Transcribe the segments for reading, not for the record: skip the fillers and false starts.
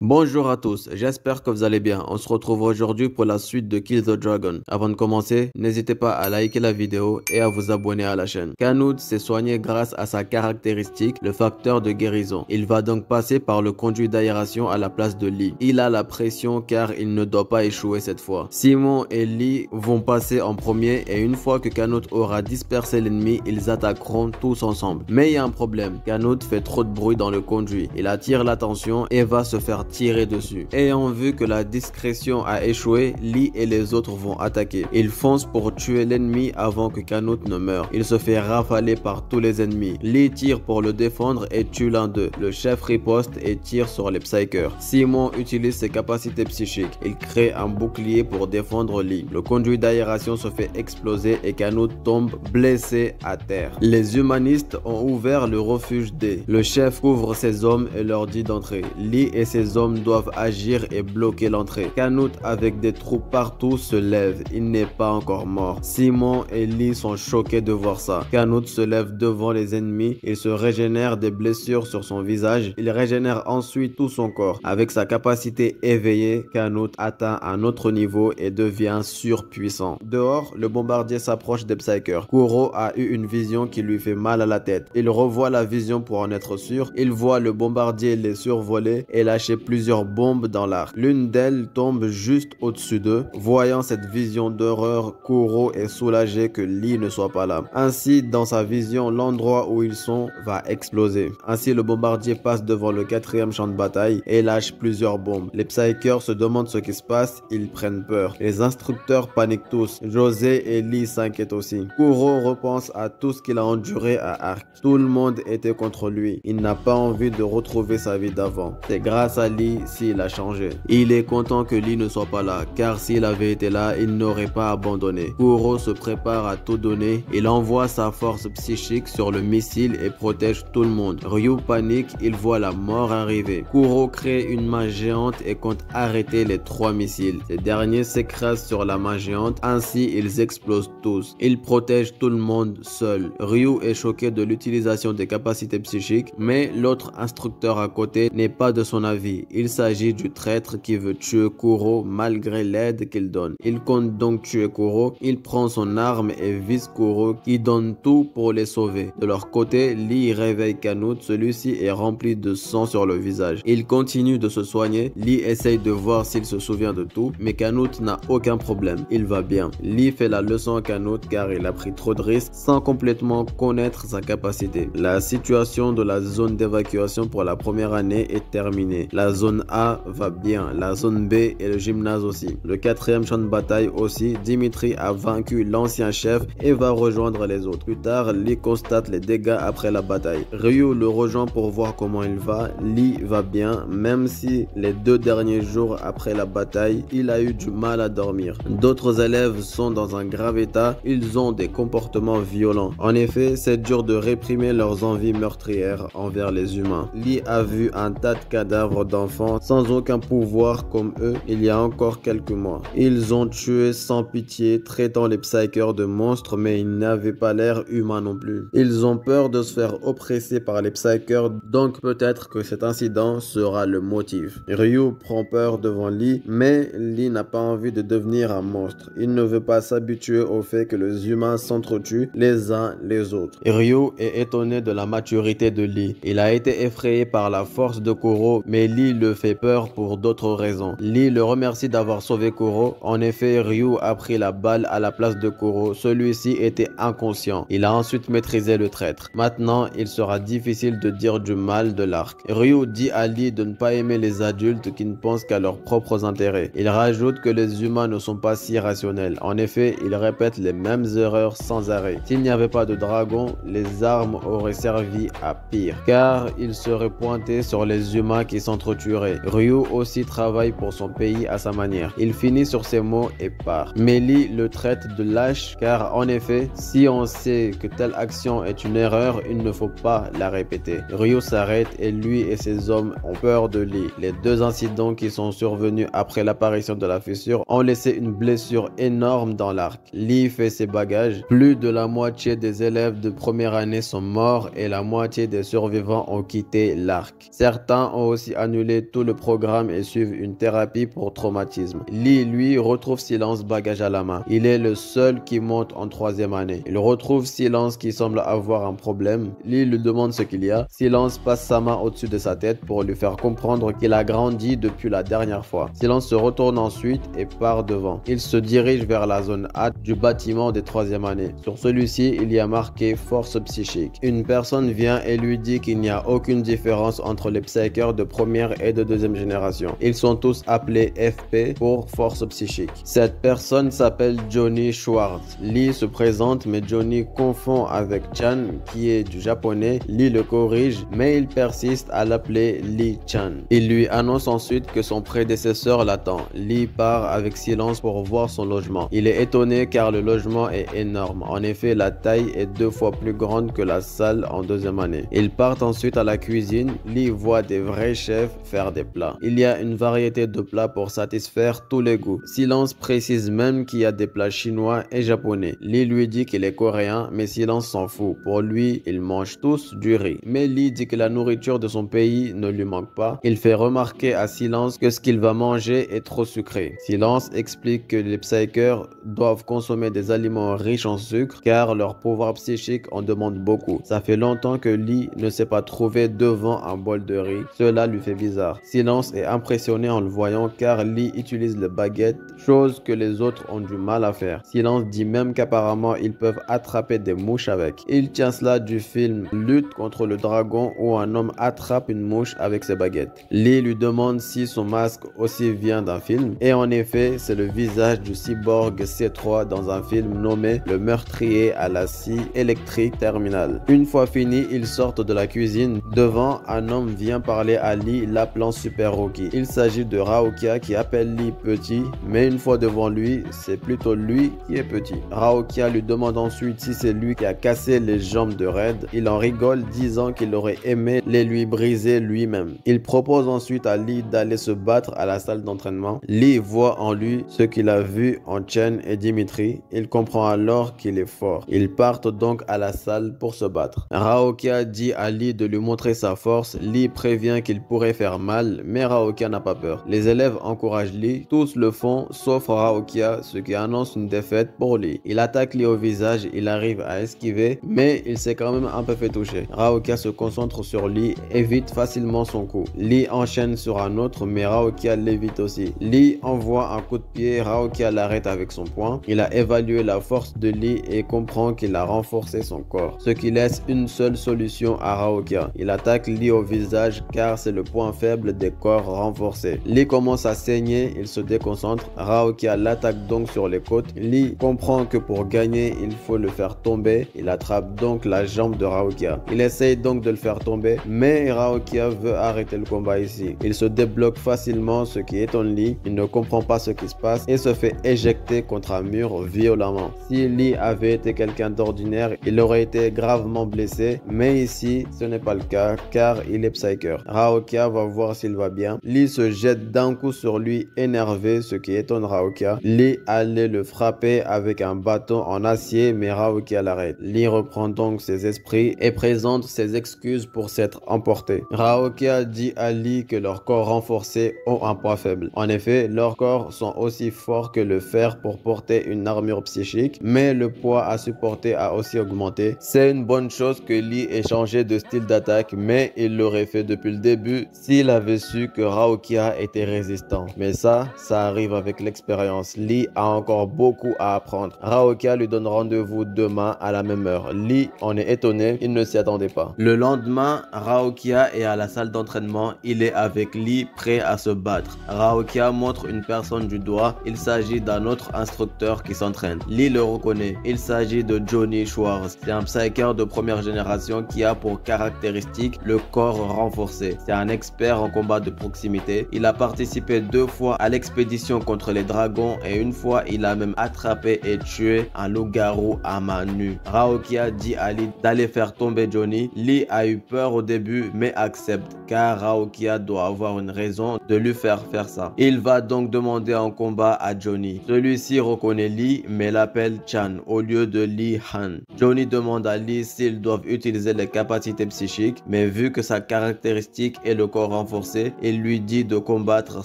Bonjour à tous, j'espère que vous allez bien. On se retrouve aujourd'hui pour la suite de Kill the Dragon. Avant de commencer, n'hésitez pas à liker la vidéo et à vous abonner à la chaîne. Kanout s'est soigné grâce à sa caractéristique, le facteur de guérison. Il va donc passer par le conduit d'aération à la place de Lee. Il a la pression car il ne doit pas échouer cette fois. Simon et Lee vont passer en premier et une fois que Kanout aura dispersé l'ennemi, ils attaqueront tous ensemble. Mais il y a un problème, Kanout fait trop de bruit dans le conduit. Il attire l'attention et va se faire tirer dessus. Ayant vu que la discrétion a échoué, Lee et les autres vont attaquer. Ils foncent pour tuer l'ennemi avant que Kanout ne meure. Il se fait rafaler par tous les ennemis. Lee tire pour le défendre et tue l'un d'eux. Le chef riposte et tire sur les Psykers. Simon utilise ses capacités psychiques. Il crée un bouclier pour défendre Lee. Le conduit d'aération se fait exploser et Kanout tombe blessé à terre. Les humanistes ont ouvert le refuge D. Le chef couvre ses hommes et leur dit d'entrer. Lee et ses hommes doivent agir et bloquer l'entrée. Kanout avec des troupes partout se lève. Il n'est pas encore mort. Simon et Lee sont choqués de voir ça. Kanout se lève devant les ennemis. Il se régénère des blessures sur son visage. Il régénère ensuite tout son corps. Avec sa capacité éveillée, Kanout atteint un autre niveau et devient surpuissant. Dehors, le bombardier s'approche des Psykers. Kuro a eu une vision qui lui fait mal à la tête. Il revoit la vision pour en être sûr. Il voit le bombardier les survoler et lâcher plusieurs bombes dans l'arc. L'une d'elles tombe juste au-dessus d'eux. Voyant cette vision d'horreur, Kuro est soulagé que Lee ne soit pas là. Ainsi, dans sa vision, l'endroit où ils sont va exploser. Ainsi, le bombardier passe devant le 4e champ de bataille et lâche plusieurs bombes. Les Psykers se demandent ce qui se passe, ils prennent peur. Les instructeurs paniquent tous. José et Lee s'inquiètent aussi. Kuro repense à tout ce qu'il a enduré à Arc. Tout le monde était contre lui. Il n'a pas envie de retrouver sa vie d'avant. C'est grâce à Lee s'il a changé. Il est content que Lee ne soit pas là, car s'il avait été là, il n'aurait pas abandonné. Kuro se prépare à tout donner. Il envoie sa force psychique sur le missile et protège tout le monde. Ryu panique, il voit la mort arriver. Kuro crée une main géante et compte arrêter les 3 missiles. Ces derniers s'écrasent sur la main géante, ainsi ils explosent tous. Il protège tout le monde seul. Ryu est choqué de l'utilisation des capacités psychiques, mais l'autre instructeur à côté n'est pas de son avis. Il s'agit du traître qui veut tuer Kuro malgré l'aide qu'il donne. Il compte donc tuer Kuro. Il prend son arme et vise Kuro qui donne tout pour les sauver. De leur côté, Lee réveille Kanout. Celui-ci est rempli de sang sur le visage. Il continue de se soigner. Lee essaye de voir s'il se souvient de tout, mais Kanout n'a aucun problème. Il va bien. Lee fait la leçon à Kanout car il a pris trop de risques sans complètement connaître sa capacité. La situation de la zone d'évacuation pour la première année est terminée. La zone A va bien, la zone B et le gymnase aussi. Le 4e champ de bataille aussi, Dimitri a vaincu l'ancien chef et va rejoindre les autres. Plus tard, Lee constate les dégâts après la bataille. Ryu le rejoint pour voir comment il va. Lee va bien, même si les 2 derniers jours après la bataille, il a eu du mal à dormir. D'autres élèves sont dans un grave état, ils ont des comportements violents. En effet, c'est dur de réprimer leurs envies meurtrières envers les humains. Lee a vu un tas de cadavres d'enfants sans aucun pouvoir comme eux il y a encore quelques mois. Ils ont tué sans pitié, traitant les Psykers de monstres, mais ils n'avaient pas l'air humains non plus. Ils ont peur de se faire oppresser par les Psykers, donc peut-être que cet incident sera le motif. Ryu prend peur devant Lee, mais Lee n'a pas envie de devenir un monstre. Il ne veut pas s'habituer au fait que les humains s'entretuent les uns les autres. Ryu est étonné de la maturité de Lee. Il a été effrayé par la force de Kuro, mais Lee le fait peur pour d'autres raisons. Lee le remercie d'avoir sauvé Kuro. En effet, Ryu a pris la balle à la place de Kuro. Celui-ci était inconscient. Il a ensuite maîtrisé le traître. Maintenant, il sera difficile de dire du mal de l'arc. Ryu dit à Lee de ne pas aimer les adultes qui ne pensent qu'à leurs propres intérêts. Il rajoute que les humains ne sont pas si rationnels. En effet, il répète les mêmes erreurs sans arrêt. S'il n'y avait pas de dragon, les armes auraient servi à pire, car il serait pointé sur les humains qui s'entretueraient. Ryu aussi travaille pour son pays à sa manière. Il finit sur ces mots et part. Mais Lee le traite de lâche, car en effet, si on sait que telle action est une erreur, il ne faut pas la répéter. Ryu s'arrête et lui et ses hommes ont peur de Lee. Les 2 incidents qui sont survenus après l'apparition de la fissure ont laissé une blessure énorme dans l'arc. Lee fait ses bagages. Plus de la moitié des élèves de première année sont morts et la moitié des survivants ont quitté l'arc. Certains ont aussi annulé annuler tout le programme et suivre une thérapie pour traumatisme. Lee, lui, retrouve Silence bagage à la main. Il est le seul qui monte en 3e année. Il retrouve Silence qui semble avoir un problème. Lee lui demande ce qu'il y a. Silence passe sa main au-dessus de sa tête pour lui faire comprendre qu'il a grandi depuis la dernière fois. Silence se retourne ensuite et part devant. Il se dirige vers la zone A du bâtiment des 3e années. Sur celui-ci, il y a marqué force psychique. Une personne vient et lui dit qu'il n'y a aucune différence entre les psychers de première et de deuxième génération. Ils sont tous appelés FP pour force psychique. Cette personne s'appelle Johnny Schwartz. Lee se présente mais Johnny confond avec Chan qui est du japonais. Lee le corrige mais il persiste à l'appeler Lee Chan. Il lui annonce ensuite que son prédécesseur l'attend. Lee part avec Silence pour voir son logement. Il est étonné car le logement est énorme. En effet, la taille est 2 fois plus grande que la salle en 2e année. Ils partent ensuite à la cuisine. Lee voit des vrais chefs faire des plats. Il y a une variété de plats pour satisfaire tous les goûts. Silence précise même qu'il y a des plats chinois et japonais. Lee lui dit qu'il est coréen, mais Silence s'en fout. Pour lui, ils mangent tous du riz. Mais Lee dit que la nourriture de son pays ne lui manque pas. Il fait remarquer à Silence que ce qu'il va manger est trop sucré. Silence explique que les psychers doivent consommer des aliments riches en sucre car leur pouvoir psychique en demande beaucoup. Ça fait longtemps que Lee ne s'est pas trouvé devant un bol de riz. Cela lui fait bizarre. Silence est impressionné en le voyant car Lee utilise les baguettes, chose que les autres ont du mal à faire. Silence dit même qu'apparemment ils peuvent attraper des mouches avec. Il tient cela du film Lutte contre le dragon où un homme attrape une mouche avec ses baguettes. Lee lui demande si son masque aussi vient d'un film et en effet c'est le visage du cyborg C3 dans un film nommé Le meurtrier à la scie électrique terminale. Une fois fini, ils sortent de la cuisine. Devant, un homme vient parler à Lee l'appelant Super Rocky. Il s'agit de Raokia qui appelle Lee petit, mais une fois devant lui, c'est plutôt lui qui est petit. Raokia lui demande ensuite si c'est lui qui a cassé les jambes de Red. Il en rigole disant qu'il aurait aimé les lui briser lui-même. Il propose ensuite à Lee d'aller se battre à la salle d'entraînement. Lee voit en lui ce qu'il a vu en Chen et Dimitri. Il comprend alors qu'il est fort. Ils partent donc à la salle pour se battre. Raokia dit à Lee de lui montrer sa force. Lee prévient qu'il pourrait faire mal, mais Raokia n'a pas peur. Les élèves encouragent Lee. Tous le font, sauf Raokia, ce qui annonce une défaite pour Lee. Il attaque Lee au visage, il arrive à esquiver, mais il s'est quand même un peu fait toucher. Raokia se concentre sur Lee, évite facilement son coup. Lee enchaîne sur un autre, mais Raokia l'évite aussi. Lee envoie un coup de pied, Raokia l'arrête avec son poing. Il a évalué la force de Lee et comprend qu'il a renforcé son corps, ce qui laisse une seule solution à Raokia. Il attaque Lee au visage car c'est le point faible des corps renforcés. Lee commence à saigner, il se déconcentre. Raokia l'attaque donc sur les côtes. Lee comprend que pour gagner, il faut le faire tomber. Il attrape donc la jambe de Raokia. Il essaye donc de le faire tomber, mais Raokia veut arrêter le combat ici. Il se débloque facilement, ce qui étonne Lee. Il ne comprend pas ce qui se passe et se fait éjecter contre un mur violemment. Si Lee avait été quelqu'un d'ordinaire, il aurait été gravement blessé, mais ici, ce n'est pas le cas car il est psyker. Raokia va voir s'il va bien. Lee se jette d'un coup sur lui, énervé, ce qui étonne Raokia. Lee allait le frapper avec un bâton en acier, mais Raokia l'arrête. Lee reprend donc ses esprits et présente ses excuses pour s'être emporté. Raokia dit à Lee que leurs corps renforcés ont un poids faible. En effet, leurs corps sont aussi forts que le fer pour porter une armure psychique, mais le poids à supporter a aussi augmenté. C'est une bonne chose que Lee ait changé de style d'attaque, mais il l'aurait fait depuis le début s'il avait su que Raokia était résistant. Mais ça arrive avec l'expérience. Lee a encore beaucoup à apprendre. Raokia lui donne rendez-vous demain à la même heure. Lee en est étonné, il ne s'y attendait pas. Le lendemain, Raokia est à la salle d'entraînement. Il est avec Lee, prêt à se battre. Raokia montre une personne du doigt. Il s'agit d'un autre instructeur qui s'entraîne. Lee le reconnaît. Il s'agit de Johnny Schwartz. C'est un psyker de première génération qui a pour caractéristique le corps renforcé. C'est un expert en combat de proximité. Il a participé 2 fois à l'expédition contre les dragons et une fois il a même attrapé et tué un loup-garou à main nue. Raokia dit à Lee d'aller faire tomber Johnny. Lee a eu peur au début mais accepte car Raokia doit avoir une raison de lui faire ça. Il va donc demander un combat à Johnny. Celui-ci reconnaît Lee mais l'appelle Chan au lieu de Lee Han. Johnny demande à Lee s'ils doivent utiliser les capacités psychiques, mais vu que sa caractéristique est le corps renforcé, il lui dit de combattre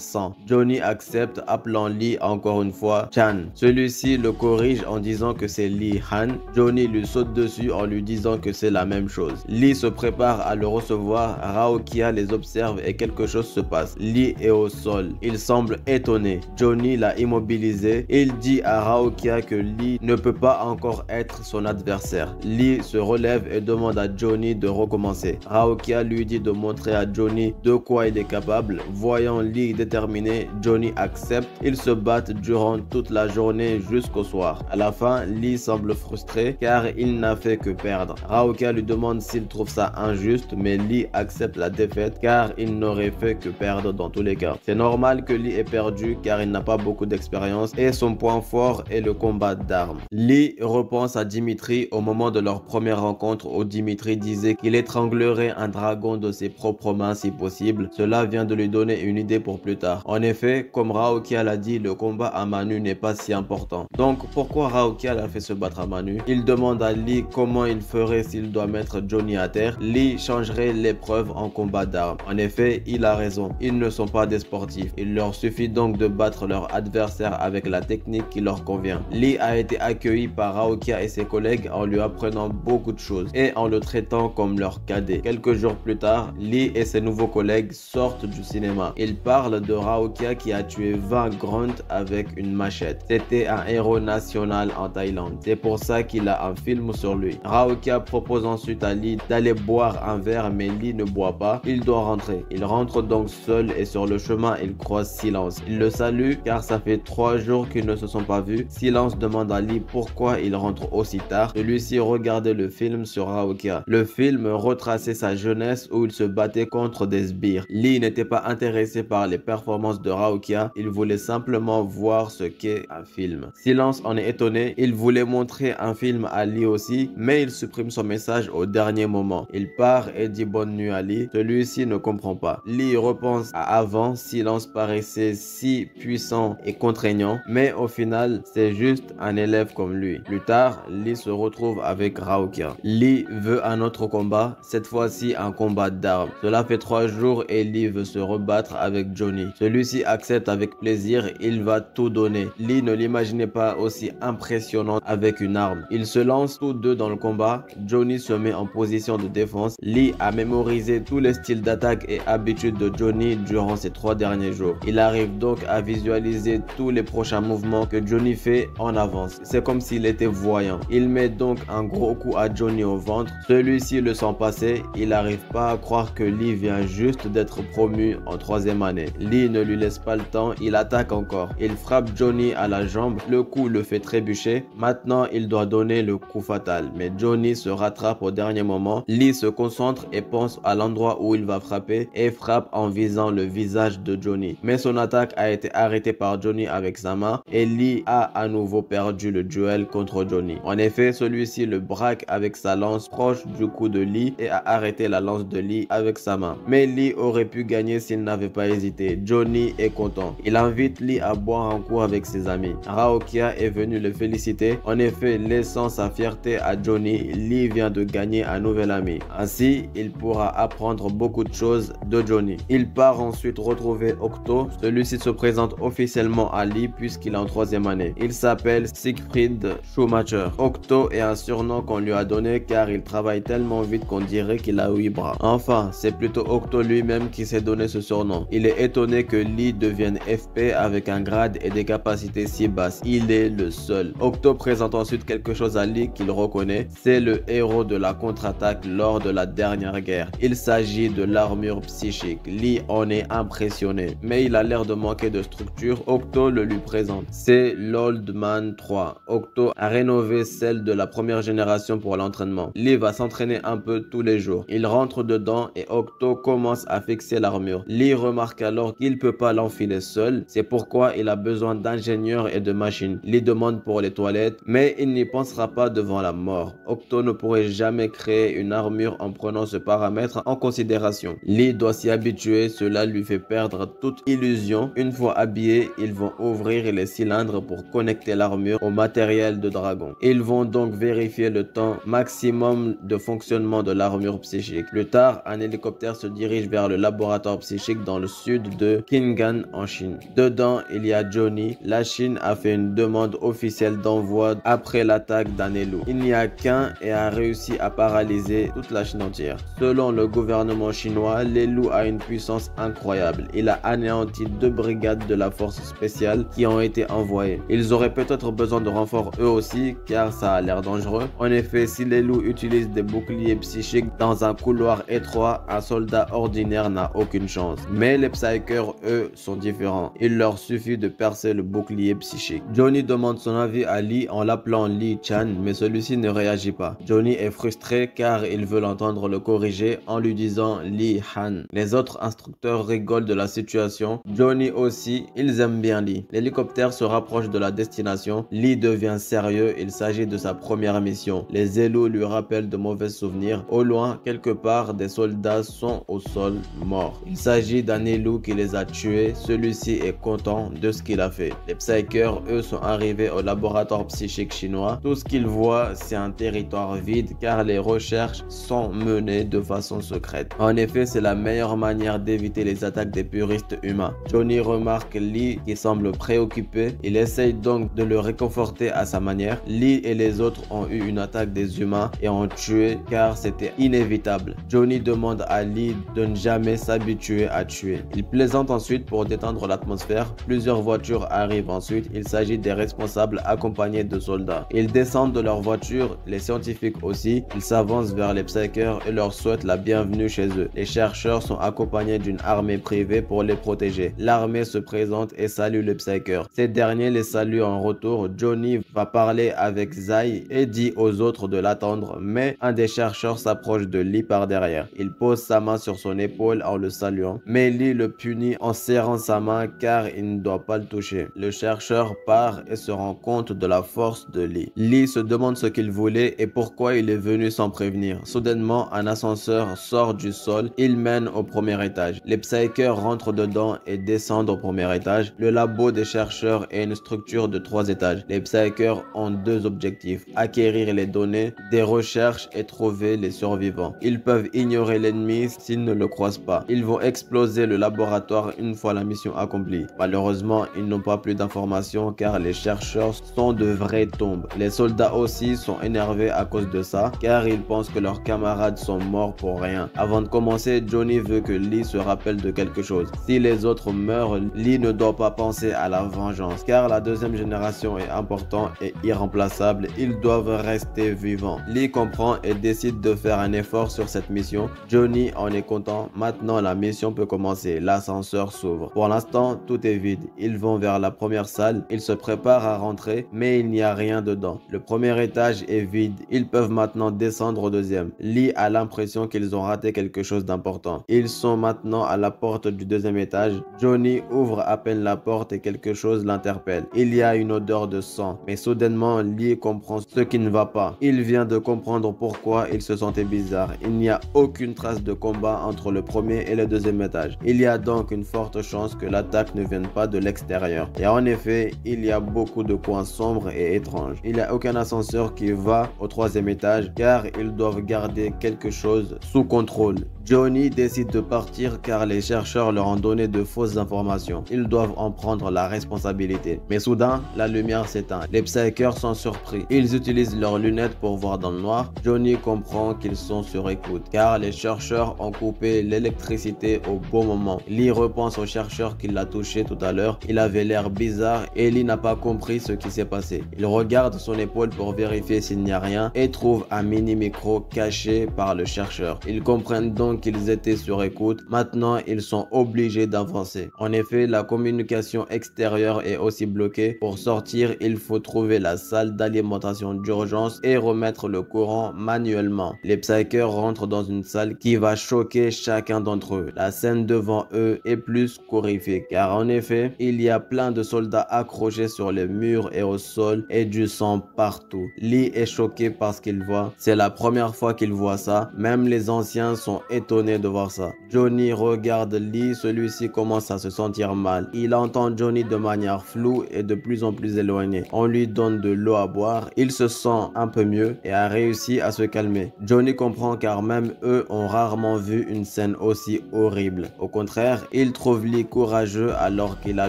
sans. Johnny accepte, appelant Lee encore une fois Chan. Celui-ci le corrige en disant que c'est Lee Han. Johnny lui saute dessus en lui disant que c'est la même chose. Lee se prépare à le recevoir, Raokia les observe et quelque chose se passe. Lee est au sol. Il semble étonné. Johnny l'a immobilisé. Il dit à Raokia que Lee ne peut pas encore être son adversaire. Lee se relève et demande à Johnny de recommencer. Raokia lui dit de montrer à Johnny de quoi il est capable. Voyant Lee déterminé, Johnny accepte. Ils se battent durant toute la journée jusqu'au soir. À la fin, Lee semble frustré car il n'a fait que perdre. Raokia lui demande s'il trouve ça injuste, mais Lee accepte la défaite car il n'aurait fait que perdre dans tous les cas. C'est normal que Lee ait perdu car il n'a pas beaucoup d'expérience et son point fort est le combat d'armes. Lee repense à Dimitri au moment de leur première rencontre où Dimitri disait qu'il étranglerait un dragon de ses propres mains si possible. Cela vient de lui donner une idée pour plus tard. En effet, comme Raokia l'a dit, le combat à main nue n'est pas si important. Donc pourquoi Raokia l'a fait se battre à main nue? Il demande à Lee comment il ferait s'il doit mettre Johnny à terre. Lee changerait l'épreuve en combat d'armes. En effet, il a raison. Ils ne sont pas des sportifs. Il leur suffit donc de battre leur adversaire avec la technique qui leur convient. Lee a été accueilli par Raokia et ses collègues en lui apprenant beaucoup de choses et en le traitant comme leur cadet. Quelques jours plus tard, Lee et ses nouveaux collègues sortent du cinéma. Ils parlent de Raokia qui a tué 20 grunts avec une machette. C'était un héros national en Thaïlande. C'est pour ça qu'il a un film sur lui. Raokia propose ensuite à Lee d'aller boire un verre, mais Lee ne boit pas. Il doit rentrer. Il rentre donc seul et sur le chemin, il croise Silence. Il le salue car ça fait 3 jours qu'ils ne se sont pas vus. Silence demande à Lee pourquoi il rentre aussi tard. Celui-ci regardait le film sur Raokia. Le film retraçait sa jeunesse où il se battait contre des sbires. Lee n'était pas intéressé par les performances de Raokia. Il voulait simplement voir ce qu'est un film. Silence en est étonné. Il voulait montrer un film à Lee aussi, mais il supprime son message au dernier moment. Il part et dit bonne nuit à Lee. Celui-ci ne comprend pas. Lee repense à avant. Silence paraissait si puissant et contraignant, mais au final, c'est juste un élève comme lui. Plus tard, Lee se retrouve avec Raokia. Lee veut un autre combat, cette fois-ci un combat d'armes. Cela fait 3 jours et Lee veut se rebattre avec Johnny. Celui-ci accepte avec plaisir, il va tout donner. Lee ne l'imaginait pas aussi impressionnant avec une arme. Ils se lancent tous deux dans le combat. Johnny se met en position de défense. Lee a mémorisé tous les styles d'attaque et habitudes de Johnny durant ces 3 derniers jours. Il arrive donc à visualiser tous les prochains mouvements que Johnny fait en avance. C'est comme s'il était voyant. Il met donc un gros coup à Johnny au ventre. Celui-ci le sent passer. Il n'arrive pas à croire que Lee vient juste d'être promu en 3e année. Lee ne lui laisse pas le temps. Il attaque encore. Il frappe Johnny à la jambe. Le coup le fait trébucher. Maintenant, il doit donner le coup fatal. Mais Johnny se rattrape au dernier moment. Lee se concentre et pense à l'endroit où il va frapper et frappe en visant le visage de Johnny. Mais son attaque a été arrêtée par Johnny avec sa main et Lee a à nouveau perdu le duel contre Johnny. En effet, celui-ci le braque avec sa lance proche du cou de Lee et a arrêté la lance de Lee avec sa main. Mais Lee aurait pu gagner s'il n'avait pas hésité. Johnny est content. Il invite Lee à boire un coup avec ses amis. Raokia est venu le féliciter. En effet, laissant sa fierté à Johnny, Lee vient de gagner un nouvel ami. Ainsi, il pourra apprendre beaucoup de choses de Johnny. Il part ensuite retrouver Octo. Celui-ci se présente officiellement à Lee puisqu'il est en 3e année. Il s'appelle Siegfried Schumacher. Octo est un surnom qu'on lui a donné car il travaille tellement vite qu'on dirait qu'il a 8 bras. Enfin, c'est plutôt Octo lui-même qui s'est donné ce surnom. Il est étonné que Lee devienne FP avec un grade et des capacités si basses. Il est le seul. Octo présente ensuite quelque chose à Lee qu'il reconnaît. C'est le héros de la contre-attaque lors de la dernière guerre. Il s'agit de l'armure psychique. Lee en est impressionné, mais il a l'air de manquer de structure. Octo le lui présente. C'est l'Old Man 3. Octo a rénové celle de la première génération pour l'entraînement. Lee va s'entraîner un peu tous les jours. Il rentre dedans et Octo commence à fixer l'armure. Lee remarque alors qu'il peut pas l'enfiler seul. C'est pourquoi il a besoin d'ingénieurs et de machines. Lee demande pour les toilettes, mais il n'y pensera pas devant la mort. Octo ne pourrait jamais créer une armure en prenant ce paramètre en considération. Lee doit s'y habituer, cela lui fait perdre toute illusion. Une fois habillés, ils vont ouvrir les cylindres pour connecter l'armure au matériel de dragon. Ils vont donc vérifier le temps maximum de fonctionnement de l'armure psychique. Plus tard, un hélicoptère se dirige vers vers le laboratoire psychique dans le sud de Qinghai en Chine. Dedans, il y a Johnny. La Chine a fait une demande officielle d'envoi après l'attaque d'Anelu. Il n'y a qu'un et a réussi à paralyser toute la Chine entière. Selon le gouvernement chinois, Lelu a une puissance incroyable. Il a anéanti 2 brigades de la force spéciale qui ont été envoyées. Ils auraient peut-être besoin de renforts eux aussi, car ça a l'air dangereux. En effet, si Lelu utilise des boucliers psychiques dans un couloir étroit, un soldat ordinaire n'a aucune chance. Mais les Psykers, eux, sont différents. Il leur suffit de percer le bouclier psychique. Johnny demande son avis à Lee en l'appelant Lee Chan, mais celui-ci ne réagit pas. Johnny est frustré car il veut l'entendre le corriger en lui disant Lee Han. Les autres instructeurs rigolent de la situation. Johnny aussi, ils aiment bien Lee. L'hélicoptère se rapproche de la destination. Lee devient sérieux, il s'agit de sa première mission. Les élus lui rappellent de mauvais souvenirs. Au loin, quelque part, des soldats sont au sol morts. Il s'agit d'un élu qui les a tués. Celui-ci est content de ce qu'il a fait. Les Psykers, eux, sont arrivés au laboratoire psychique chinois. Tout ce qu'ils voient, c'est un territoire vide car les recherches sont menées de façon secrète. En effet, c'est la meilleure manière d'éviter les attaques des puristes humains. Johnny remarque Lee qui semble préoccupé. Il essaye donc de le réconforter à sa manière. Lee et les autres ont eu une attaque des humains et ont tué car c'était inévitable. Johnny demande à Lee de ne jamais s'habituer à tuer. Il plaisante ensuite pour détendre l'atmosphère. Plusieurs voitures arrivent ensuite. Il s'agit des responsables accompagnés de soldats. Ils descendent de leur voiture, les scientifiques aussi. Ils s'avancent vers les Psykers et leur souhaitent la bienvenue chez eux. Les chercheurs sont accompagnés d'une armée privée pour les protéger. L'armée se présente et salue les Psykers. Ces derniers les saluent en retour. Johnny va parler avec Zai et dit aux autres de l'attendre, mais un des chercheurs s'approche de Lee par derrière. Il pose sa main sur son épaule en le saluant, mais Lee le punit en serrant sa main car il ne doit pas le toucher. Le chercheur part et se rend compte de la force de Lee. Lee se demande ce qu'il voulait et pourquoi il est venu sans prévenir. Soudainement, un ascenseur sort du sol. Il mène au premier étage. Les Psykers rentrent dedans et descendent au premier étage. Le labo des chercheurs est une structure de 3 étages. Les Psykers ont 2 objectifs: acquérir les données des recherches et trouver les survivants. Ils peuvent ignorer l'ennemi s'ils ne le croisent pas. Ils vont exploser le laboratoire une fois la mission accomplie. Malheureusement, ils n'ont pas plus d'informations car les chercheurs sont de vraies tombes. Les soldats aussi sont énervés à cause de ça car ils pensent que leurs camarades sont morts pour rien. Avant de commencer, Johnny veut que Lee se rappelle de quelque chose. Si les autres meurent, Lee ne doit pas penser à la vengeance car la deuxième génération est importante et irremplaçable. Ils doivent rester vivants. Lee comprend et décide de faire un effort sur cette mission. Johnny en est content. Maintenant, la mission peut commencer. L'ascenseur s'ouvre. Pour l'instant, tout est vide. Ils vont vers la première salle. Ils se préparent à rentrer, mais il n'y a rien dedans. Le premier étage est vide. Ils peuvent maintenant descendre au deuxième. Lee a l'impression qu'ils ont raté quelque chose d'important. Ils sont maintenant à la porte du deuxième étage. Johnny ouvre à peine la porte et quelque chose l'interpelle. Il y a une odeur de sang, mais soudainement, Lee comprend ce qui ne va pas. Il vient de comprendre pourquoi il se sentait bizarre. Il n'y a aucune trace de combat entre le premier et le deuxième étage. Il y a donc une forte chance que l'attaque ne vienne pas de l'extérieur. Et en effet, il y a beaucoup de coins sombres et étranges. Il n'y a aucun ascenseur qui va au troisième étage car ils doivent garder quelque chose sous contrôle. Johnny décide de partir car les chercheurs leur ont donné de fausses informations. Ils doivent en prendre la responsabilité. Mais soudain, la lumière s'éteint. Les Psykers sont surpris. Ils utilisent leurs lunettes pour voir dans le noir. Johnny comprend qu'ils sont sur écoute car les chercheurs ont coupé l'électricité au bon moment. Lee repense au chercheur qui l'a touché tout à l'heure. Il avait l'air bizarre et Lee n'a pas compris ce qui s'est passé. Il regarde son épaule pour vérifier s'il n'y a rien et trouve un mini micro caché par le chercheur. Ils comprennent donc qu'ils étaient sur écoute. Maintenant, ils sont obligés d'avancer. En effet, la communication extérieure est aussi bloquée. Pour sortir, il faut trouver la salle d'alimentation d'urgence et remettre le courant manuellement. Les Psykers rentrent dans une salle qui va choquer chacun d'entre eux. La scène devant eux est plus qu'horrifique car en effet, il y a plein de soldats accrochés sur les murs et au sol et du sang partout. Lee est choqué par ce qu'il voit. C'est la première fois qu'il voit ça. Même les anciens sont étonnés étonné de voir ça. Johnny regarde Lee, celui-ci commence à se sentir mal. Il entend Johnny de manière floue et de plus en plus éloignée. On lui donne de l'eau à boire, il se sent un peu mieux et a réussi à se calmer. Johnny comprend car même eux ont rarement vu une scène aussi horrible. Au contraire, il trouve Lee courageux alors qu'il a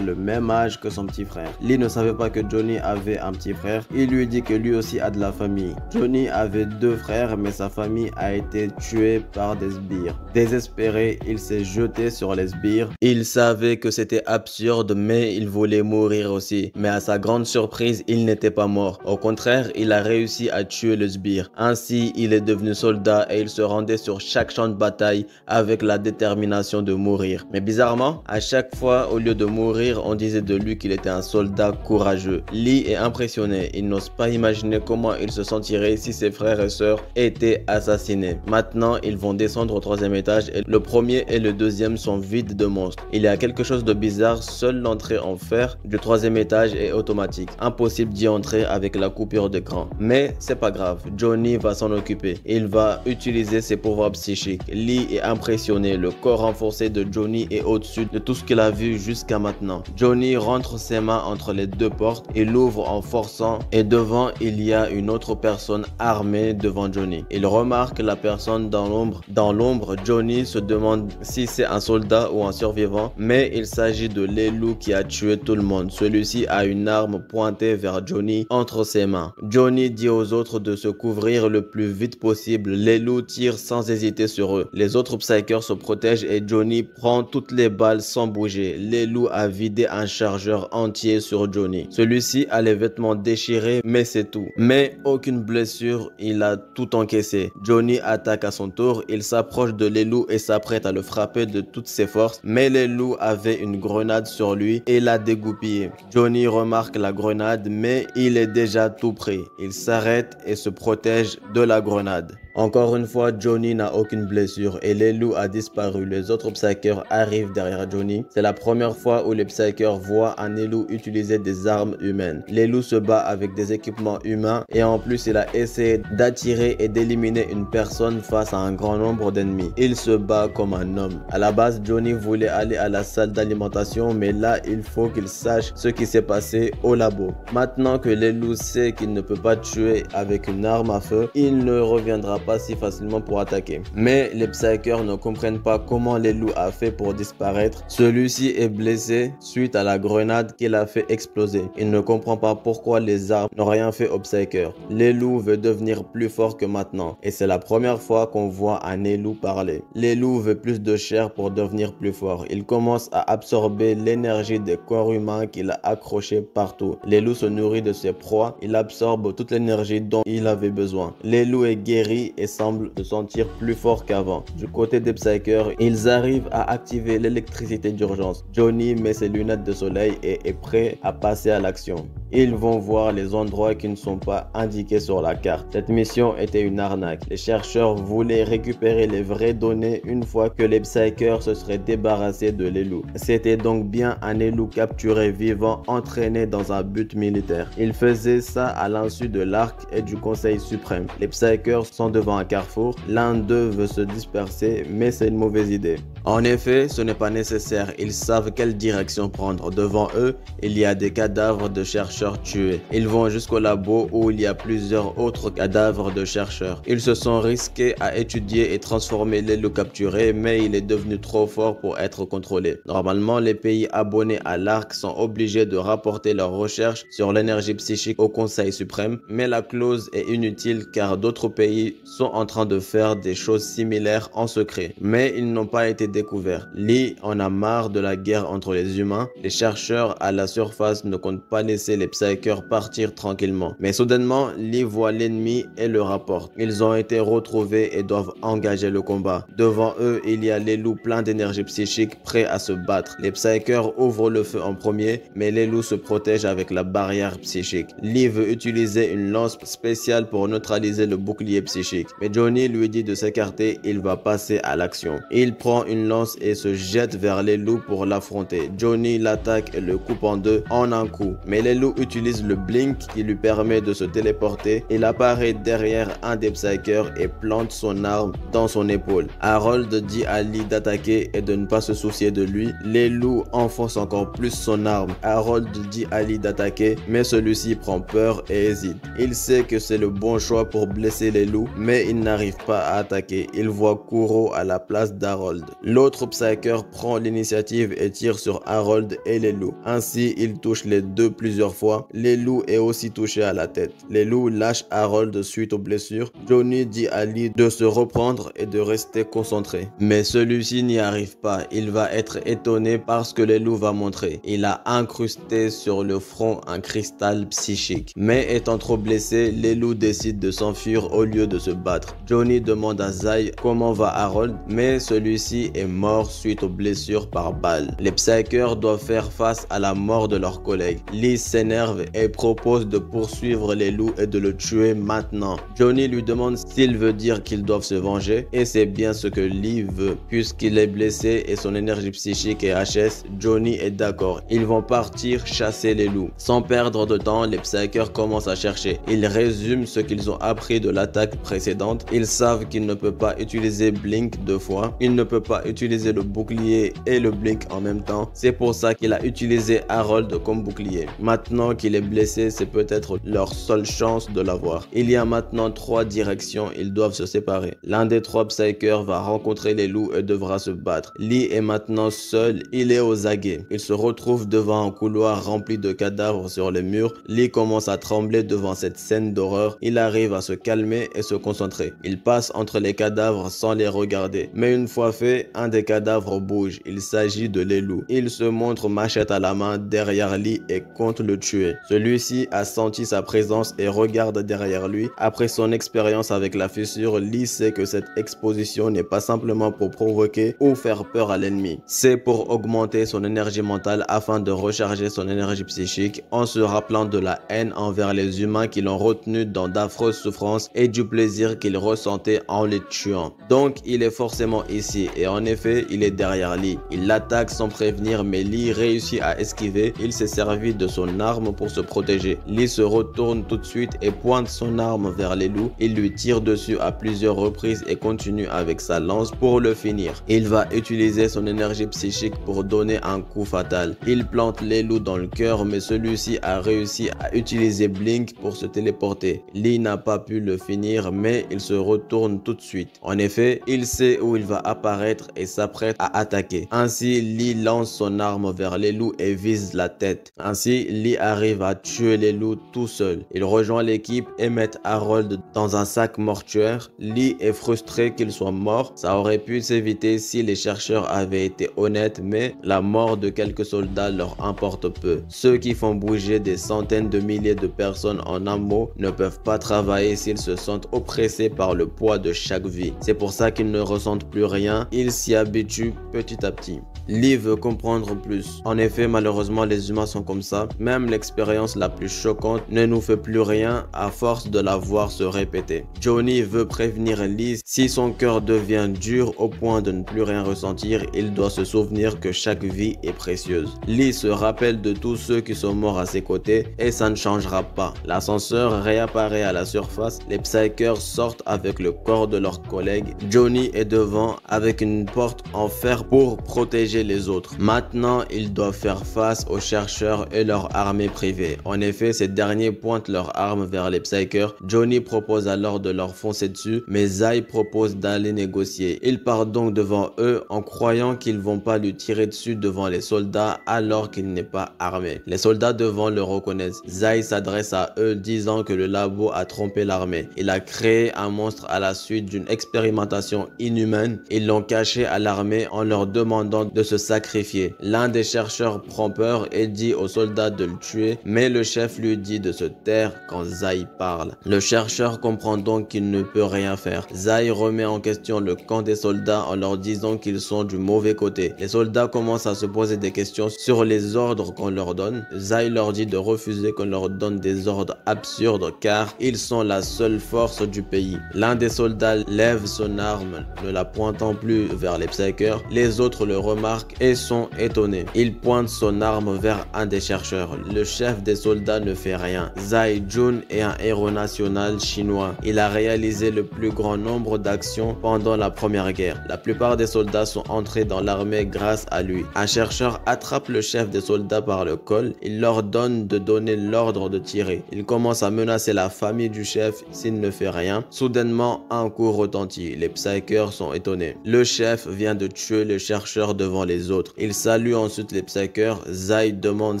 le même âge que son petit frère. Lee ne savait pas que Johnny avait un petit frère. Il lui dit que lui aussi a de la famille. Johnny avait 2 frères mais sa famille a été tuée par des sbires. Désespéré, il s'est jeté sur les sbires. Il savait que c'était absurde mais il voulait mourir aussi. Mais à sa grande surprise, il n'était pas mort. Au contraire, il a réussi à tuer le sbire. Ainsi, il est devenu soldat et il se rendait sur chaque champ de bataille avec la détermination de mourir. Mais bizarrement, à chaque fois, au lieu de mourir, on disait de lui qu'il était un soldat courageux. Lee est impressionné. Il n'ose pas imaginer comment il se sentirait si ses frères et sœurs étaient assassinés. Maintenant, ils vont descendre au 3e étage et le premier et le 2e sont vides de monstres. Il y a quelque chose de bizarre, seule l'entrée en fer du 3e étage est automatique. Impossible d'y entrer avec la coupure d'écran. Mais c'est pas grave, Johnny va s'en occuper. Il va utiliser ses pouvoirs psychiques. Lee est impressionné, le corps renforcé de Johnny est au-dessus de tout ce qu'il a vu jusqu'à maintenant. Johnny rentre ses mains entre les 2 portes et l'ouvre en forçant et devant il y a une autre personne armée devant Johnny. Il remarque la personne dans l'ombre. Dans l'ombre, Johnny se demande si c'est un soldat ou un survivant, mais il s'agit de Leloup qui a tué tout le monde. Celui-ci a une arme pointée vers Johnny entre ses mains. Johnny dit aux autres de se couvrir le plus vite possible. Leloup tire sans hésiter sur eux. Les autres Psykers se protègent et Johnny prend toutes les balles sans bouger. Leloup a vidé un chargeur entier sur Johnny. Celui-ci a les vêtements déchirés, mais c'est tout. Mais aucune blessure, il a tout encaissé. Johnny attaque à son tour, il s'approche de Leloup et s'apprête à le frapper de toutes ses forces, mais Leloup avait une grenade sur lui et l'a dégoupillé. Johnny remarque la grenade, mais il est déjà tout prêt. Il s'arrête et se protège de la grenade. Encore une fois, Johnny n'a aucune blessure et Leloup a disparu. Les autres Psykers arrivent derrière Johnny. C'est la première fois où les Psykers voient un Leloup utiliser des armes humaines. Leloup se bat avec des équipements humains et en plus il a essayé d'attirer et d'éliminer une personne face à un grand nombre d'ennemis. Il se bat comme un homme. À la base, Johnny voulait aller à la salle d'alimentation, mais là il faut qu'il sache ce qui s'est passé au labo. Maintenant que Leloup sait qu'il ne peut pas tuer avec une arme à feu, il ne reviendra pas si facilement pour attaquer. Mais les Psykers ne comprennent pas comment Leloup a fait pour disparaître. Celui-ci est blessé suite à la grenade qu'il a fait exploser. Il ne comprend pas pourquoi les armes n'ont rien fait aux Psykers. Leloup veut devenir plus fort que maintenant et c'est la première fois qu'on voit un Leloup parler. Leloup veut plus de chair pour devenir plus fort. Il commence à absorber l'énergie des corps humains qu'il a accrochés partout. Leloup se nourrit de ses proies. Il absorbe toute l'énergie dont il avait besoin. Leloup est guéri et semble se sentir plus fort qu'avant. Du côté des Psykers, ils arrivent à activer l'électricité d'urgence. Johnny met ses lunettes de soleil et est prêt à passer à l'action. Ils vont voir les endroits qui ne sont pas indiqués sur la carte. Cette mission était une arnaque. Les chercheurs voulaient récupérer les vraies données une fois que les Psykers se seraient débarrassés de Leloup. C'était donc bien un Leloup capturé vivant entraîné dans un but militaire. Il faisait ça à l'insu de l'Arc et du Conseil suprême. Les Psykers sont devant un carrefour. L'un d'eux veut se disperser, mais c'est une mauvaise idée. En effet, ce n'est pas nécessaire. Ils savent quelle direction prendre. Devant eux, il y a des cadavres de chercheurs tués. Ils vont jusqu'au labo où il y a plusieurs autres cadavres de chercheurs. Ils se sont risqués à étudier et transformer Leloup capturé, mais il est devenu trop fort pour être contrôlé. Normalement, les pays abonnés à l'Arc sont obligés de rapporter leurs recherches sur l'énergie psychique au Conseil suprême, mais la clause est inutile car d'autres pays sont en train de faire des choses similaires en secret. Mais ils n'ont pas été découverts. Lee en a marre de la guerre entre les humains. Les chercheurs à la surface ne comptent pas laisser les Psykers partir tranquillement. Mais soudainement, Lee voit l'ennemi et le rapporte. Ils ont été retrouvés et doivent engager le combat. Devant eux, il y a Leloup plein d'énergie psychique prêt à se battre. Les Psykers ouvrent le feu en premier, mais Leloup se protège avec la barrière psychique. Lee veut utiliser une lance spéciale pour neutraliser le bouclier psychique. Mais Johnny lui dit de s'écarter, il va passer à l'action. Il prend une une lance et se jette vers les loups pour l'affronter. Johnny l'attaque et le coupe en deux en un coup. Mais les loups utilisent le blink qui lui permet de se téléporter. Il apparaît derrière un des psykers et plante son arme dans son épaule. Harold dit à Lee d'attaquer et de ne pas se soucier de lui. Les loups enfoncent encore plus son arme. Harold dit à Lee d'attaquer, mais celui-ci prend peur et hésite. Il sait que c'est le bon choix pour blesser les loups, mais il n'arrive pas à attaquer. Il voit Kuro à la place d'Harold. L'autre psyker prend l'initiative et tire sur Harold et les loups. Ainsi, il touche les deux plusieurs fois. Les loups est aussi touché à la tête. Les loups lâchent Harold suite aux blessures. Johnny dit à Lee de se reprendre et de rester concentré. Mais celui-ci n'y arrive pas. Il va être étonné par ce que les loups va montrer. Il a incrusté sur le front un cristal psychique. Mais étant trop blessé, les loups décident de s'enfuir au lieu de se battre. Johnny demande à Zai comment va Harold, mais celui-ci est mort suite aux blessures par balle. Les psykers doivent faire face à la mort de leur collègue. Lee s'énerve et propose de poursuivre les loups et de le tuer maintenant. Johnny lui demande s'il veut dire qu'ils doivent se venger, et c'est bien ce que Lee veut. Puisqu'il est blessé et son énergie psychique est HS, Johnny est d'accord. Ils vont partir chasser les loups. Sans perdre de temps, les psykers commencent à chercher. Ils résument ce qu'ils ont appris de l'attaque précédente. Ils savent qu'il ne peut pas utiliser Blink deux fois. Il ne peut pas utiliser le bouclier et le Blink en même temps. C'est pour ça qu'il a utilisé Harold comme bouclier. Maintenant qu'il est blessé, c'est peut-être leur seule chance de l'avoir. Il y a maintenant 3 directions, ils doivent se séparer. L'un des 3 psykers va rencontrer les loups et devra se battre. Lee est maintenant seul, il est aux aguets. Il se retrouve devant un couloir rempli de cadavres sur les murs. Lee commence à trembler devant cette scène d'horreur. Il arrive à se calmer et se concentrer. Il passe entre les cadavres sans les regarder. Mais une fois fait, un des cadavres bouge. Il s'agit de Leloup. Il se montre machette à la main derrière Lee et compte le tuer. Celui-ci a senti sa présence et regarde derrière lui. Après son expérience avec la fissure, Lee sait que cette exposition n'est pas simplement pour provoquer ou faire peur à l'ennemi. C'est pour augmenter son énergie mentale afin de recharger son énergie psychique en se rappelant de la haine envers les humains qui l'ont retenu dans d'affreuses souffrances et du plaisir qu'il ressentait en les tuant. Donc il est forcément ici et en effet il est derrière Lee. Il l'attaque sans prévenir mais Lee réussit à esquiver. Il s'est servi de son arme pour se protéger. Lee se retourne tout de suite et pointe son arme vers les loups. Il lui tire dessus à plusieurs reprises et continue avec sa lance pour le finir. Il va utiliser son énergie psychique pour donner un coup fatal. Il plante les loups dans le cœur mais celui-ci a réussi à utiliser Blink pour se téléporter. Lee n'a pas pu le finir mais il se retourne tout de suite. En effet, il sait où il va apparaître et s'apprête à attaquer. Ainsi, Lee lance son arme vers les loups et vise la tête. Ainsi, Lee arrive à tuer les loups tout seul. Il rejoint l'équipe et met Harold dans un sac mortuaire. Lee est frustré qu'il soit mort. Ça aurait pu s'éviter si les chercheurs avaient été honnêtes, mais la mort de quelques soldats leur importe peu. Ceux qui font bouger des centaines de milliers de personnes en un mot ne peuvent pas travailler s'ils se sentent oppressés par le poids de chaque vie. C'est pour ça qu'ils ne ressentent plus rien. Ils s'y habituent petit à petit. Lee veut comprendre plus. En effet, malheureusement, les humains sont comme ça. Même l'expérience la plus choquante ne nous fait plus rien à force de la voir se répéter. Johnny veut prévenir Lee. Si son cœur devient dur au point de ne plus rien ressentir, il doit se souvenir que chaque vie est précieuse. Lee se rappelle de tous ceux qui sont morts à ses côtés et ça ne changera pas. L'ascenseur réapparaît à la surface. Les psykers sortent avec le corps de leurs collègues. Johnny est devant avec une porte en fer pour protéger les autres. Maintenant, ils doivent faire face aux chercheurs et leur armée privée. En effet, ces derniers pointent leurs armes vers les psykers. Johnny propose alors de leur foncer dessus, mais Zai propose d'aller négocier. Il part donc devant eux en croyant qu'ils vont pas lui tirer dessus devant les soldats alors qu'il n'est pas armé. Les soldats devant le reconnaissent. Zai s'adresse à eux disant que le labo a trompé l'armée. Il a créé un monstre à la suite d'une expérimentation inhumaine. Ils l'ont caché à l'armée en leur demandant de se sacrifier. L'un des chercheurs prend peur et dit au soldat de le tuer, mais le chef lui dit de se taire quand Zai parle. Le chercheur comprend donc qu'il ne peut rien faire. Zai remet en question le camp des soldats en leur disant qu'ils sont du mauvais côté. Les soldats commencent à se poser des questions sur les ordres qu'on leur donne. Zai leur dit de refuser qu'on leur donne des ordres absurdes car ils sont la seule force du pays. L'un des soldats lève son arme, ne la pointant plus vers les Psykers. Les autres le remarquent et sont étonnés. Il pointe son arme vers un des chercheurs. Le chef des soldats ne fait rien. Zai Jun est un héros national chinois. Il a réalisé le plus grand nombre d'actions pendant la première guerre. La plupart des soldats sont entrés dans l'armée grâce à lui. Un chercheur attrape le chef des soldats par le col. Il leur donne de donner l'ordre de tirer. Il commence à menacer la famille du chef s'il ne fait rien. Soudainement, un coup retentit. Les Psykers sont étonnés. Le chef vient de tuer le chercheur devant les autres. Il salue ensuite les Psykers. Zai demande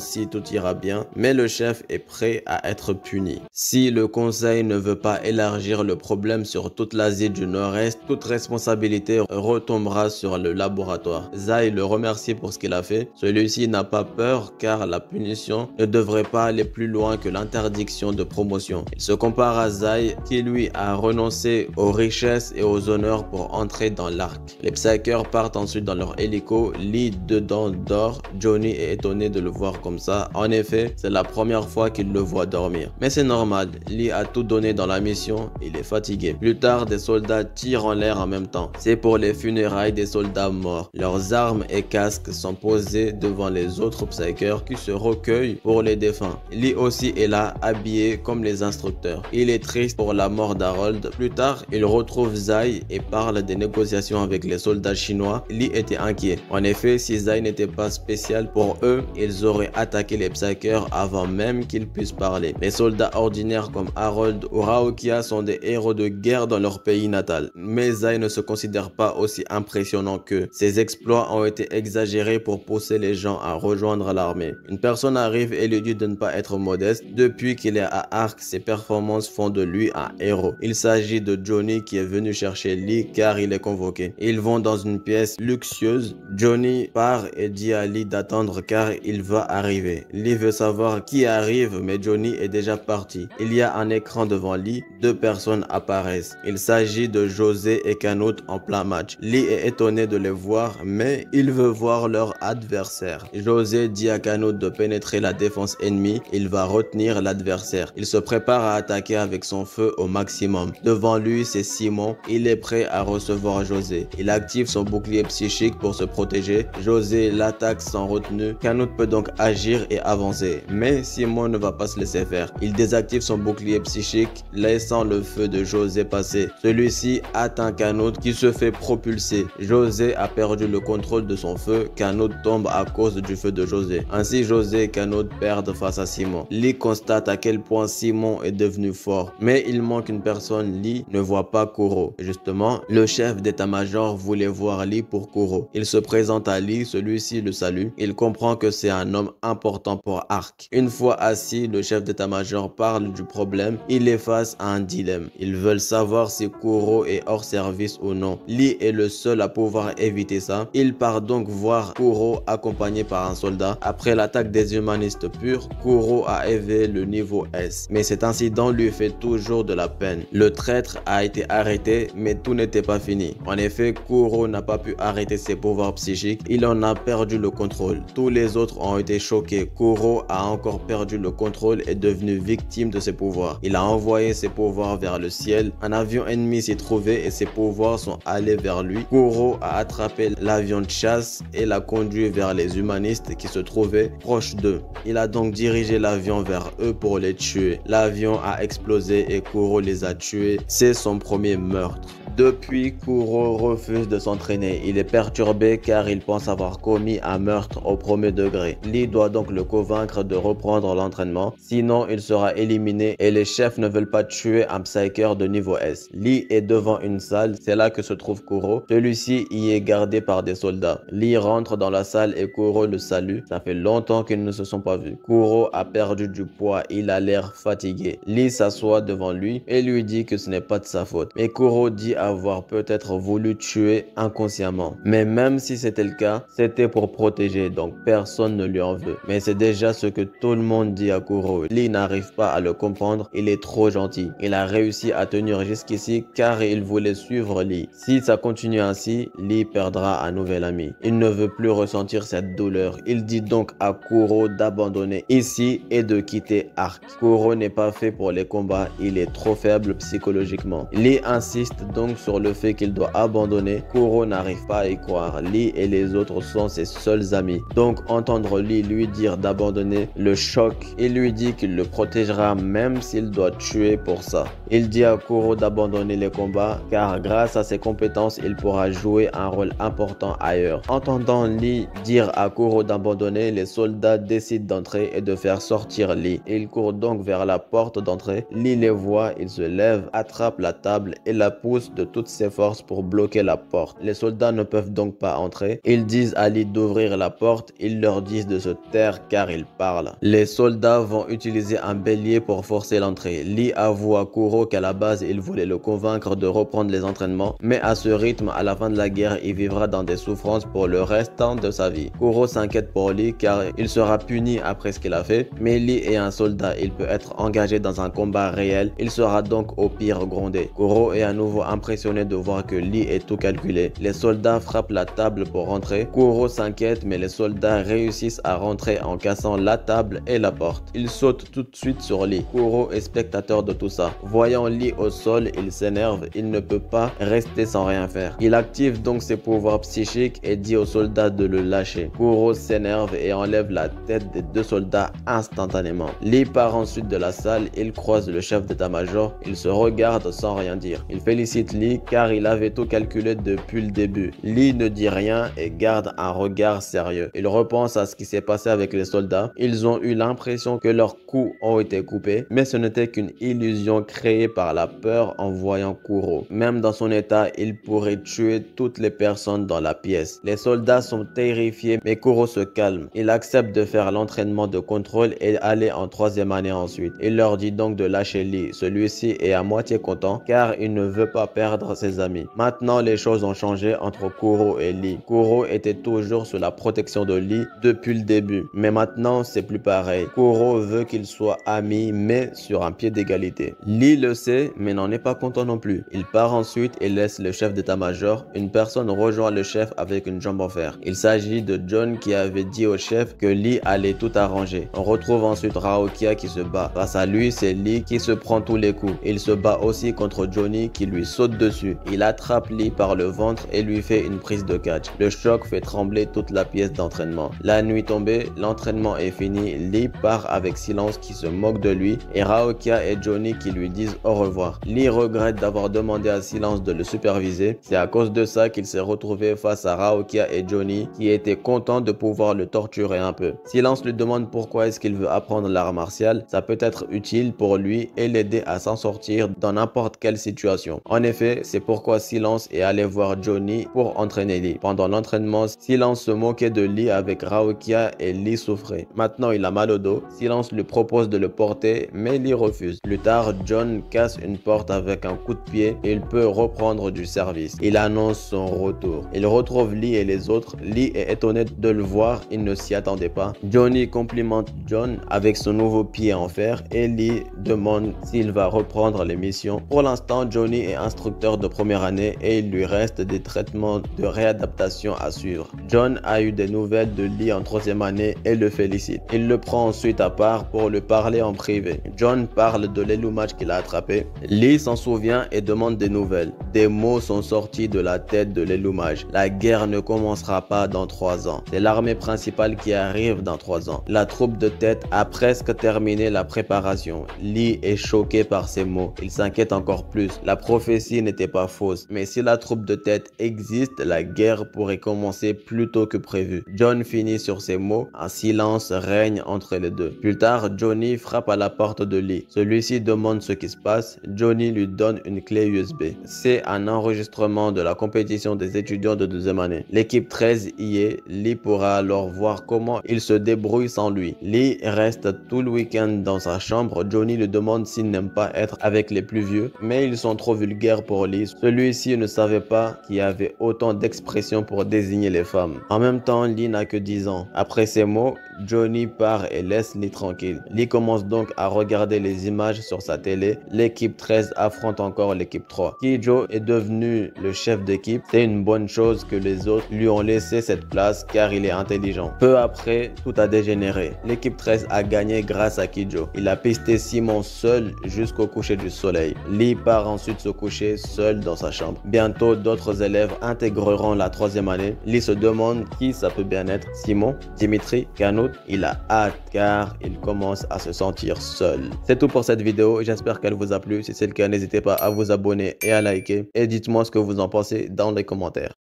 si tout ira bien, mais le chef est prêt à être puni. Si le conseil ne veut pas élargir le problème sur toute l'Asie du Nord-Est, toute responsabilité retombera sur le laboratoire. Zai le remercie pour ce qu'il a fait. Celui-ci n'a pas peur car la punition ne devrait pas aller plus loin que l'interdiction de promotion. Il se compare à Zai qui lui a renoncé aux richesses et aux honneurs pour entrer dans l'arc. Les Psykers partent ensuite dans leur hélico. Lee dedans dort. Johnny est étonné de le voir comme ça. En effet, c'est la première fois qu'il le voit dormir. Mais c'est normal, Lee a tout donné dans la mission, il est fatigué. Plus tard, des soldats tirent en l'air en même temps. C'est pour les funérailles des soldats morts. Leurs armes et casques sont posés devant les autres Psykers qui se recueillent pour les défunts. Lee aussi est là, habillé comme les instructeurs. Il est triste pour la mort d'Harold. Plus tard, il retrouve Zai et parle des négociations avec les soldats chinois. Lee était inquiet. En effet, si Zai n'était pas spécial pour eux, ils auraient attaqué les Psykers avant même qu'ils puissent parler. Les soldats ordinaires comme Harold ou Raokia sont des héros de guerre dans leur pays natal. Mais Zai ne se considère pas aussi impressionnant qu'eux. Ses exploits ont été exagérés pour pousser les gens à rejoindre l'armée. Une personne arrive et lui dit de ne pas être modeste. Depuis qu'il est à Ark, ses performances font de lui un héros. Il s'agit de Johnny qui est venu chercher Lee car il est convoqué. Ils vont dans une pièce luxueuse. Johnny part et dit à Lee d'attendre car il va arriver. Lee veut savoir qui arrive mais Johnny est déjà parti. Il y a un écran devant Lee, deux personnes apparaissent. Il s'agit de José et Canute en plein match. Lee est étonné de les voir mais il veut voir leur adversaire. José dit à Canute de pénétrer la défense ennemie. Il va retenir l'adversaire. Il se prépare à attaquer avec son feu au maximum. Devant lui c'est Simon. Il est prêt à recevoir José. Il active son bouclier psychique pour se protéger. José l'attaque sans retenue. Canute peut donc agir et avancer. Mais Simon ne va pas se laisser faire. Il désactive son bouclier psychique, laissant le feu de José passer. Celui-ci atteint Canute qui se fait propulser. José a perdu le contrôle de son feu. Canute tombe à cause du feu de José. Ainsi, José et Canute perdent face à Simon. Lee constate à quel point Simon est devenu fort. Mais il manque une personne. Lee ne voit pas Kuro. Justement, le chef d'état-major voulait voir Lee pour Kuro. Il se présente à Lee, celui-ci le salue. Il comprend que c'est un homme important pour Ark. Une fois assis, le chef d'état-major parle du problème. Il est face à un dilemme. Ils veulent savoir si Kuro est hors service ou non. Lee est le seul à pouvoir éviter ça. Il part donc voir Kuro accompagné par un soldat. Après l'attaque des humanistes purs, Kuro a élevé le niveau S. Mais cet incident lui fait toujours de la peine. Le traître a été arrêté, mais tout n'était pas fini. En effet, Kuro n'a pas pu arrêter ses pouvoirs psychiques. Il en a perdu le contrôle. Tous les autres ont été choqués. Kuro a encore perdu le contrôle et est devenu victime de ses pouvoirs. Il a envoyé ses pouvoirs vers le ciel. Un avion ennemi s'y trouvait et ses pouvoirs sont allés vers lui. Kuro a attrapé l'avion de chasse et l'a conduit vers les humanistes qui se trouvaient proches d'eux. Il a donc dirigé l'avion vers eux pour les tuer. L'avion a explosé et Kuro les a tués. C'est son premier meurtre. Depuis, Kuro refuse de s'entraîner. Il est perturbé car il pense avoir commis un meurtre au premier degré. Lee doit donc le convaincre de reprendre l'entraînement, sinon il sera éliminé et les chefs ne veulent pas tuer un Psyker de niveau S. Lee est devant une salle, c'est là que se trouve Kuro. Celui-ci y est gardé par des soldats. Lee rentre dans la salle et Kuro le salue. Ça fait longtemps qu'ils ne se sont pas vus. Kuro a perdu du poids, il a l'air fatigué. Lee s'assoit devant lui et lui dit que ce n'est pas de sa faute. Mais Kuro dit avoir peut-être voulu tuer inconsciemment. Mais même si c'était le cas, c'était pour protéger, donc personne ne lui en veut. Mais c'est déjà ce que tout le monde dit à Kuro. Lee n'arrive pas à le comprendre, il est trop gentil. Il a réussi à tenir jusqu'ici car il voulait suivre Lee. Si ça continue ainsi, Lee perdra un nouvel ami. Il ne veut plus ressentir cette douleur. Il dit donc à Kuro d'abandonner ici et de quitter Arc. Kuro n'est pas fait pour les combats, il est trop faible psychologiquement. Lee insiste donc sur le fait qu'il doit abandonner. Kuro n'arrive pas à y croire. Lee et les autres sont ses seuls amis. Donc entendre Lee lui dire d'abandonner le choque. Il lui dit qu'il le protégera même s'il doit tuer pour ça. Il dit à Kuro d'abandonner les combats car grâce à ses compétences, il pourra jouer un rôle important ailleurs. Entendant Lee dire à Kuro d'abandonner, les soldats décident d'entrer et de faire sortir Lee. Il court donc vers la porte d'entrée. Lee les voit, il se lève, attrape la table et la pousse de toutes ses forces pour bloquer la porte. Les soldats ne peuvent donc pas entrer. Ils disent à Lee d'ouvrir la porte, ils leur disent de se taire car ils parlent. Les soldats vont utiliser un bélier pour forcer l'entrée. Lee avoue à Kuro qu'à la base, il voulait le convaincre de reprendre les entraînements, mais à ce rythme, à la fin de la guerre, il vivra dans des souffrances pour le restant de sa vie. Kuro s'inquiète pour Lee car il sera puni après ce qu'il a fait, mais Lee est un soldat, il peut être engagé dans un combat réel, il sera donc au pire grondé. Kuro est à nouveau impressionné de voir que Lee est tout calculé. Les soldats frappent la table pour rentrer. Kuro s'inquiète, mais les soldats réussissent à rentrer en cassant la table et la porte. Il saute tout de suite sur Lee. Kuro est spectateur de tout ça. Voyant Lee au sol, il s'énerve, il ne peut pas rester sans rien faire. Il active donc ses pouvoirs psychiques et dit aux soldats de le lâcher. Kuro s'énerve et enlève la tête des deux soldats instantanément. Lee part ensuite de la salle, il croise le chef d'état-major, il se regarde sans rien dire. Il félicite Lee car il avait tout calculé depuis le début. Lee ne dit rien et garde un regard sérieux. Il repense à ce qui s'est passé avec les soldats. Ils ont eu l'impression que leurs coups ont été coupés, mais ce n'était qu'une illusion créée par la peur en voyant Kuro. Même dans son état, il pourrait tuer toutes les personnes dans la pièce. Les soldats sont terrifiés, mais Kuro se calme. Il accepte de faire l'entraînement de contrôle et aller en 3e année ensuite. Il leur dit donc de lâcher Lee. Celui-ci est à moitié content car il ne veut pas perdre ses amis. Maintenant, les choses ont changé entre Kuro et Lee. Kuro était toujours sous la protection de Lee depuis le début, mais maintenant c'est plus pareil. Kuro veut qu'ils soient amis, mais sur un pied d'égalité. Lee le sait, mais n'en est pas content non plus. Il part ensuite et laisse le chef d'état-major. Une personne rejoint le chef avec une jambe en fer. Il s'agit de John qui avait dit au chef que Lee allait tout arranger. On retrouve ensuite Raokia qui se bat. Face à lui, c'est Lee qui se prend tous les coups. Il se bat aussi contre Johnny qui lui saute dessus. Il attrape Lee par le ventre et lui fait une prise de catch. Le choc fait trembler toute la pièce d'entraînement. La nuit tombée, l'entraînement est fini. Lee part avec Silence qui se moque de lui et Raokia et Johnny qui lui disent au revoir. Lee regrette d'avoir demandé à Silence de le superviser. C'est à cause de ça qu'il s'est retrouvé face à Raokia et Johnny qui étaient contents de pouvoir le torturer un peu. Silence lui demande pourquoi est-ce qu'il veut apprendre l'art martial. Ça peut être utile pour lui et l'aider à s'en sortir dans n'importe quelle situation. En effet, c'est pourquoi Silence est allé voir Johnny pour entraîner Lee. Pendant l'entraînement, Silence se moquait de Lee avec Raokia et Lee souffrait. Maintenant, il a mal au dos. Silence lui propose de le porter, mais Lee refuse. Plus tard, John casse une porte avec un coup de pied et il peut reprendre du service. Il annonce son retour. Il retrouve Lee et les autres. Lee est étonné de le voir, il ne s'y attendait pas. Johnny complimente John avec son nouveau pied en fer et Lee demande s'il va reprendre les missions. Pour l'instant, Johnny est instructeur de première année et il lui reste des traitements de réadaptation à suivre. John a eu des nouvelles de Lee en 3e année et le félicite. Il le prend ensuite à part pour lui parler en privé. John parle de l'Elumage qu'il a attrapé. Lee s'en souvient et demande des nouvelles. Des mots sont sortis de la tête de l'Elumage. La guerre ne commencera pas dans 3 ans. C'est l'armée principale qui arrive dans 3 ans. La troupe de tête a presque terminé la préparation. Lee est choqué par ces mots. Il s'inquiète encore plus. La prophétie n'était pas fausse. Mais si la troupe de tête existe, la guerre pourrait commencer plus tôt que prévu. John finit sur ces mots. Un silence règne entre les deux. Plus tard, Johnny frappe à la porte de Lee. Celui-ci demande ce qui se passe. Johnny lui donne une clé USB. C'est un enregistrement de la compétition des étudiants de 2e année. L'équipe 13 y est. Lee pourra alors voir comment il se débrouille sans lui. Lee reste tout le week-end dans sa chambre. Johnny lui demande s'il n'aime pas être avec les plus vieux, mais ils sont trop vulgaires pour pour Lee. Celui-ci ne savait pas qu'il y avait autant d'expressions pour désigner les femmes. En même temps, Lee n'a que 10 ans. Après ces mots, Johnny part et laisse Lee tranquille. Lee commence donc à regarder les images sur sa télé. L'équipe 13 affronte encore l'équipe 3. Killjoy est devenu le chef d'équipe. C'est une bonne chose que les autres lui ont laissé cette place car il est intelligent. Peu après, tout a dégénéré. L'équipe 13 a gagné grâce à Killjoy. Il a pisté Simon seul jusqu'au coucher du soleil. Lee part ensuite se coucher seul dans sa chambre. Bientôt, d'autres élèves intégreront la 3e année. Lee se demande qui ça peut bien être. Simon, Dimitri, Kanut. Il a hâte car il commence à se sentir seul. C'est tout pour cette vidéo. J'espère qu'elle vous a plu. Si c'est le cas, n'hésitez pas à vous abonner et à liker. Et dites-moi ce que vous en pensez dans les commentaires.